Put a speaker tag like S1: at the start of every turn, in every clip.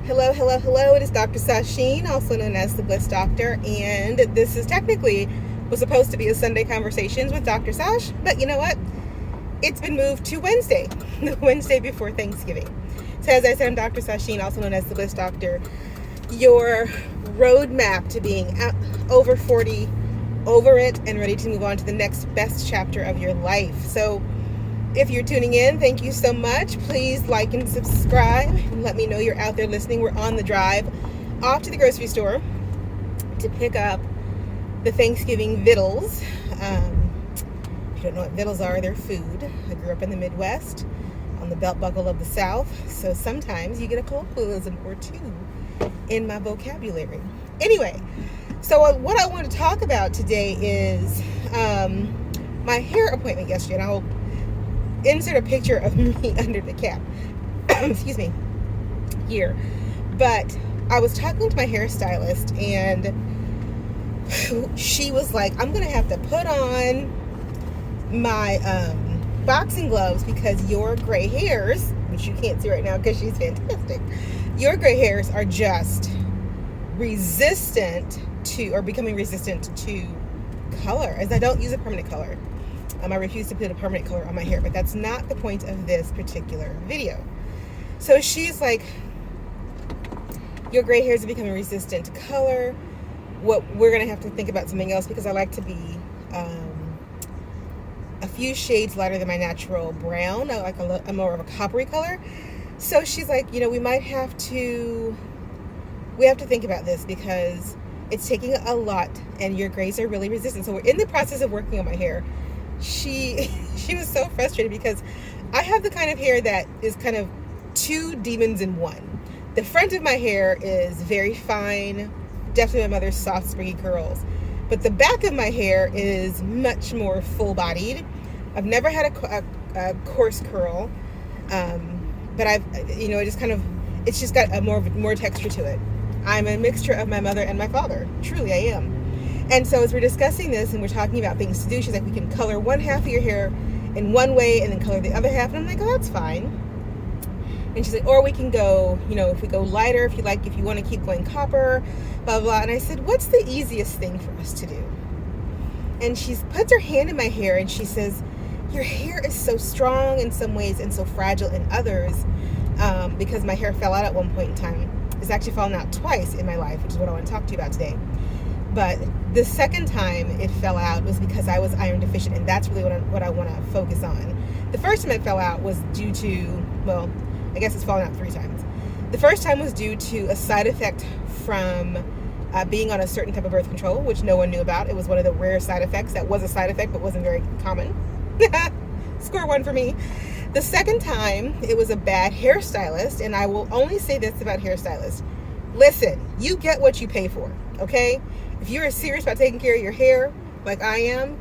S1: Hello, hello, hello. It is Dr. Sasheen, also known as the Bliss Doctor, and this is technically was supposed to be a Sunday Conversations with Dr. Sash, but you know what? It's been moved to Wednesday, the Wednesday before Thanksgiving. So as I said, I'm Dr. Sasheen, also known as the Bliss Doctor, your roadmap to being over 40, over it, and ready to move on to the next best chapter of your life. So if you're tuning in, thank you so much. Please like and subscribe and let me know you're out there listening. We're on the drive off to the grocery store to pick up the Thanksgiving vittles. If you don't know what vittles are, they're food. I grew up in the Midwest on the belt buckle of the South, so sometimes you get a colloquialism or two in my vocabulary. Anyway, so what I want to talk about today is my hair appointment yesterday, and I'll insert a picture of me under the cap. Excuse me. Here. But I was talking to my hairstylist, and she was like, I'm going to have to put on my boxing gloves because your gray hairs, which you can't see right now because she's fantastic, your gray hairs are just resistant to, or becoming resistant to color, as I don't use a permanent color. I refuse to put a permanent color on my hair, but that's not the point of this particular video. So she's like, your gray hairs are becoming resistant to color. What we're going to have to think about something else, because I like to be a few shades lighter than my natural brown. I like a more of a coppery color. So she's like, we have to think about this because it's taking a lot and your grays are really resistant. So we're in the process of working on my hair. She was so frustrated because I have the kind of hair that is kind of two demons in one. The front of my hair is very fine, definitely my mother's soft, springy curls. But the back of my hair is much more full-bodied. I've never had a coarse curl, but it's just got a more texture to it. I'm a mixture of my mother and my father. Truly, I am. And so as we're discussing this and we're talking about things to do, she's like, we can color one half of your hair in one way and then color the other half. And I'm like, oh, that's fine. And she's like, or we can go, if we go lighter, if you want to keep going copper, blah, blah. And I said, what's the easiest thing for us to do? And she puts her hand in my hair and she says, your hair is so strong in some ways and so fragile in others, because my hair fell out at one point in time. It's actually fallen out twice in my life, which is what I want to talk to you about today. But the second time it fell out was because I was iron deficient, and that's really what I want to focus on. The first time it fell out was due to, well, I guess it's fallen out 3 times. The first time was due to a side effect from being on a certain type of birth control, which no one knew about. It was one of the rare side effects that was a side effect but wasn't very common. Score 1 for me. The second time, it was a bad hairstylist, and I will only say this about hairstylists. Listen, you get what you pay for, okay? If you're serious about taking care of your hair, like I am,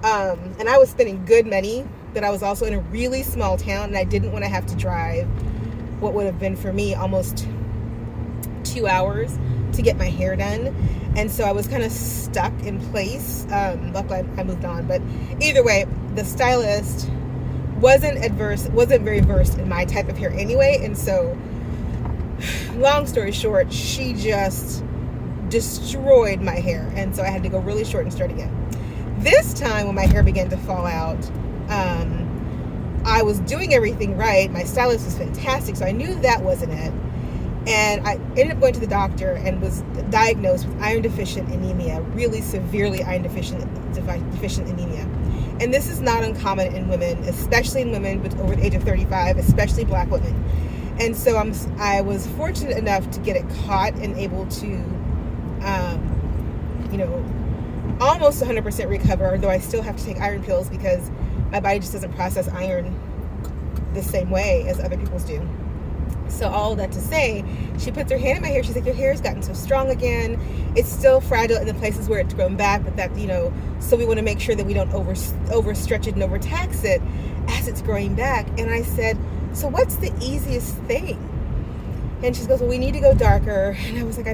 S1: and I was spending good money, but I was also in a really small town, and I didn't want to have to drive what would have been for me almost 2 hours to get my hair done. And so I was kind of stuck in place. Luckily, I moved on. But either way, the stylist wasn't very versed in my type of hair anyway. And so, long story short, she just destroyed my hair, and so I had to go really short and start again. This time when my hair began to fall out, I was doing everything right. My stylist was fantastic, so I knew that wasn't it. And I ended up going to the doctor and was diagnosed with iron deficient anemia, really severely iron deficient anemia. And this is not uncommon in women, especially in women over the age of 35, especially black women. And so I was fortunate enough to get it caught and able to almost 100% recover, though I still have to take iron pills because my body just doesn't process iron the same way as other people's do. So all that to say, she puts her hand in my hair. She's like, your hair has gotten so strong again. It's still fragile in the places where it's grown back, but that, so we want to make sure that we don't overstretch it and overtax it as it's growing back. And I said, so what's the easiest thing? And she goes, well, we need to go darker. And I was like,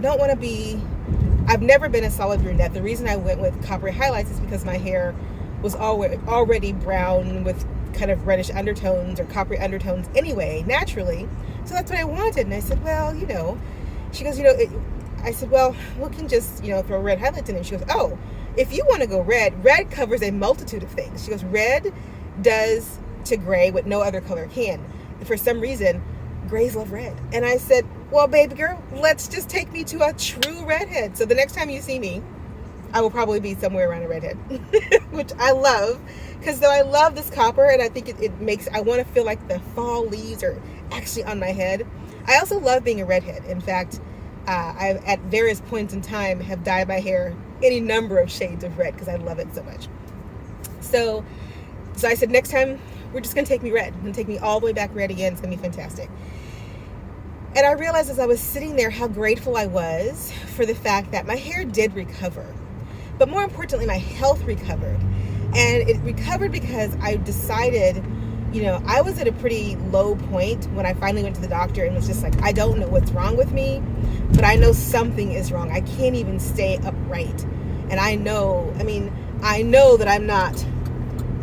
S1: I've never been a solid brunette. The reason I went with coppery highlights is because my hair was already brown with kind of reddish undertones or coppery undertones anyway, naturally. So that's what I wanted. And I said, well, She goes, I said, well, we can just, throw red highlights in it. She goes, oh, if you want to go red covers a multitude of things. She goes, red does to gray what no other color can. For some reason, grays love red. And I said, well, baby girl, let's just take me to a true redhead. So the next time you see me, I will probably be somewhere around a redhead, which I love, because though I love this copper, and I think it makes, I want to feel like the fall leaves are actually on my head. I also love being a redhead. In fact, I, at various points in time, have dyed my hair any number of shades of red because I love it so much. So I said, next time, we're just going to take me red. And take me all the way back red again. It's going to be fantastic. And I realized as I was sitting there how grateful I was for the fact that my hair did recover. But more importantly, my health recovered. And it recovered because I decided, I was at a pretty low point when I finally went to the doctor and was just like, I don't know what's wrong with me, but I know something is wrong. I can't even stay upright. And I know that I'm not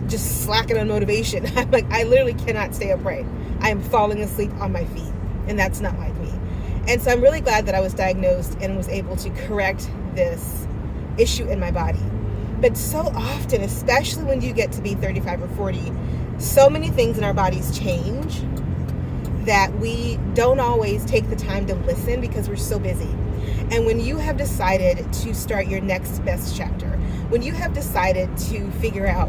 S1: just slacking on motivation. I'm like, I literally cannot stay upright. I am falling asleep on my feet, and that's not like me. And so I'm really glad that I was diagnosed and was able to correct this issue in my body. But so often, especially when you get to be 35 or 40, so many things in our bodies change that we don't always take the time to listen because we're so busy. And when you have decided to start your next best chapter, when you have decided to figure out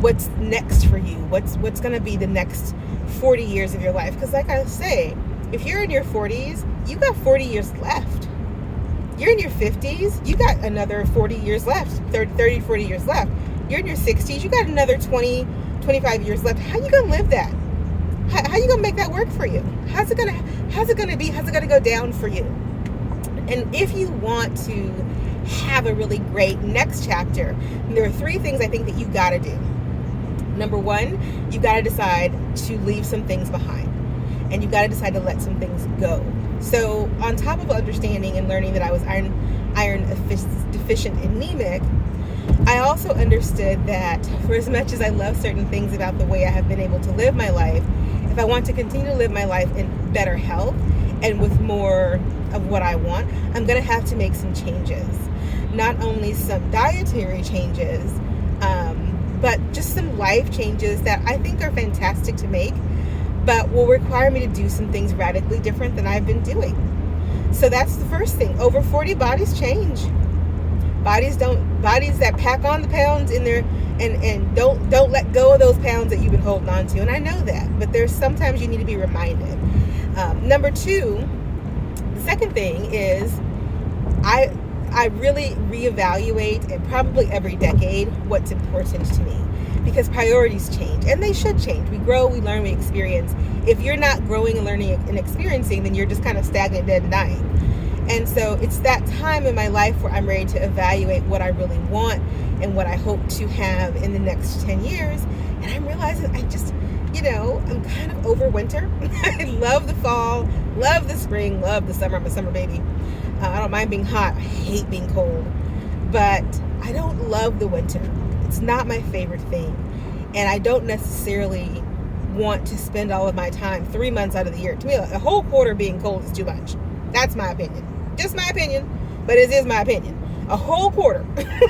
S1: what's next for you, what's going to be the next 40 years of your life, because like I say, if you're in your 40s, you got 40 years left. You're in your 50s, you got another 40 years left, 30, 40 years left. You're in your 60s, you got another 20, 25 years left. How you going to live that? How you going to make that work for you? How's it going to be? How's it going to go down for you? And if you want to have a really great next chapter, there are 3 things I think that you got to do. Number 1, you got to decide to leave some things behind. And you got to decide to let some things go. So on top of understanding and learning that I was iron deficient anemic, I also understood that for as much as I love certain things about the way I have been able to live my life, if I want to continue to live my life in better health and with more of what I want, I'm going to have to make some changes. Not only some dietary changes, but just some life changes that I think are fantastic to make, but will require me to do some things radically different than I've been doing. So that's the first thing. Over 40, bodies change. Bodies that pack on the pounds in there and don't let go of those pounds that you've been holding on to. And I know that, but there's sometimes you need to be reminded. Number 2, the second thing is I really reevaluate, and probably every decade, what's important to me, because priorities change, and they should change. We grow, we learn, we experience. If you're not growing and learning and experiencing, then you're just kind of stagnant, dead, and dying. And so it's that time in my life where I'm ready to evaluate what I really want and what I hope to have in the next 10 years. And I'm realizing I'm kind of over winter. I love the fall, love the spring, love the summer. I'm a summer baby. I don't mind being hot. I hate being cold. But I don't love the winter. It's not my favorite thing. And I don't necessarily want to spend all of my time 3 months out of the year. To me, a whole quarter being cold is too much. That's my opinion. Just my opinion. But it is my opinion. A whole quarter.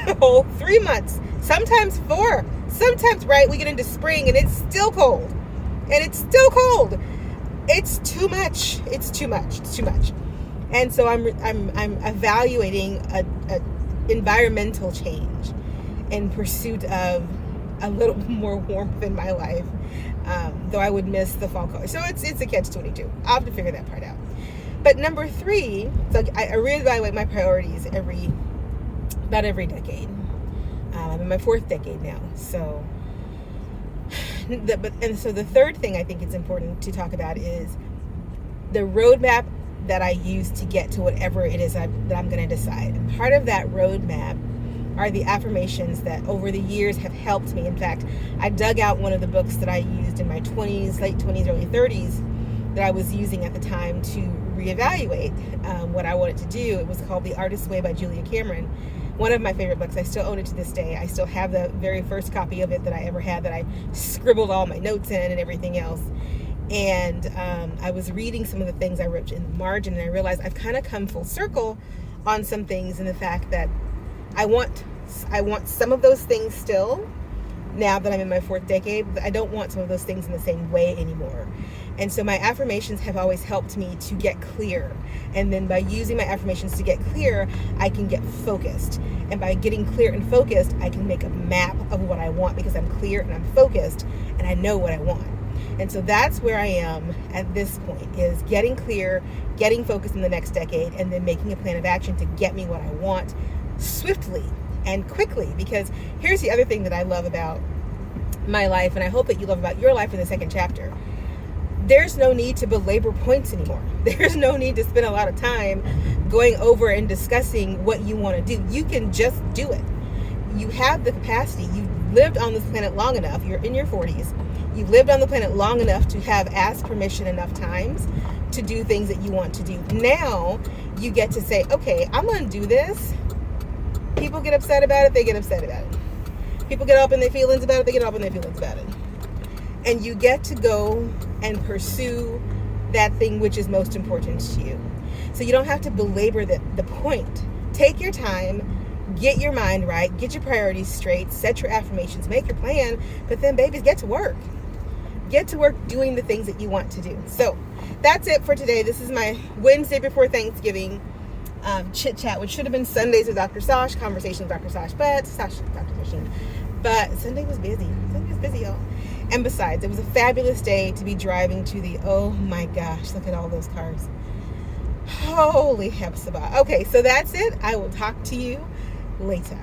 S1: A whole 3 months. Sometimes 4. Sometimes, right, we get into spring and it's still cold. And it's still cold. It's too much. It's too much. It's too much. And so I'm evaluating a environmental change in pursuit of a little more warmth in my life, though I would miss the fall color. So it's a catch-22. I'll have to figure that part out. But number 3, so I reevaluate my priorities about every decade. I'm in my 4th decade now. So the third thing I think it's important to talk about is the roadmap that I use to get to whatever it is that I'm going to decide. And part of that roadmap are the affirmations that over the years have helped me. In fact, I dug out one of the books that I used in my 20s, late 20s, early 30s that I was using at the time to reevaluate what I wanted to do. It was called The Artist's Way by Julia Cameron. One of my favorite books. I still own it to this day. I still have the very first copy of it that I ever had, that I scribbled all my notes in and everything else. And I was reading some of the things I wrote in the margin, and I realized I've kind of come full circle on some things, in the fact that I want some of those things still, now that I'm in my 4th decade, but I don't want some of those things in the same way anymore. And so my affirmations have always helped me to get clear. And then by using my affirmations to get clear, I can get focused. And by getting clear and focused, I can make a map of what I want, because I'm clear and I'm focused and I know what I want. And so that's where I am at this point, is getting clear, getting focused in the next decade, and then making a plan of action to get me what I want swiftly and quickly. Because here's the other thing that I love about my life, and I hope that you love about your life in the 2nd chapter. There's no need to belabor points anymore. There's no need to spend a lot of time going over and discussing what you want to do. You can just do it. You have the capacity. You've lived on this planet long enough. You're in your 40s. You've lived on the planet long enough to have asked permission enough times to do things that you want to do. Now you get to say, okay, I'm going to do this. People get upset about it, they get upset about it. People get up in their feelings about it, they get up in their feelings about it. And you get to go and pursue that thing which is most important to you. So you don't have to belabor the point. Take your time, get your mind right, get your priorities straight, set your affirmations, make your plan, but then babies, get to work. Get to work doing the things that you want to do. So that's it for today. This is my Wednesday before Thanksgiving chit chat, which should have been Sundays with Dr. Sash, conversation with Dr. Sash, but Sunday was busy. Sunday was busy, y'all. And besides, it was a fabulous day to be driving to the, oh my gosh, look at all those cars. Holy Hepzibah. Okay, so that's it. I will talk to you later.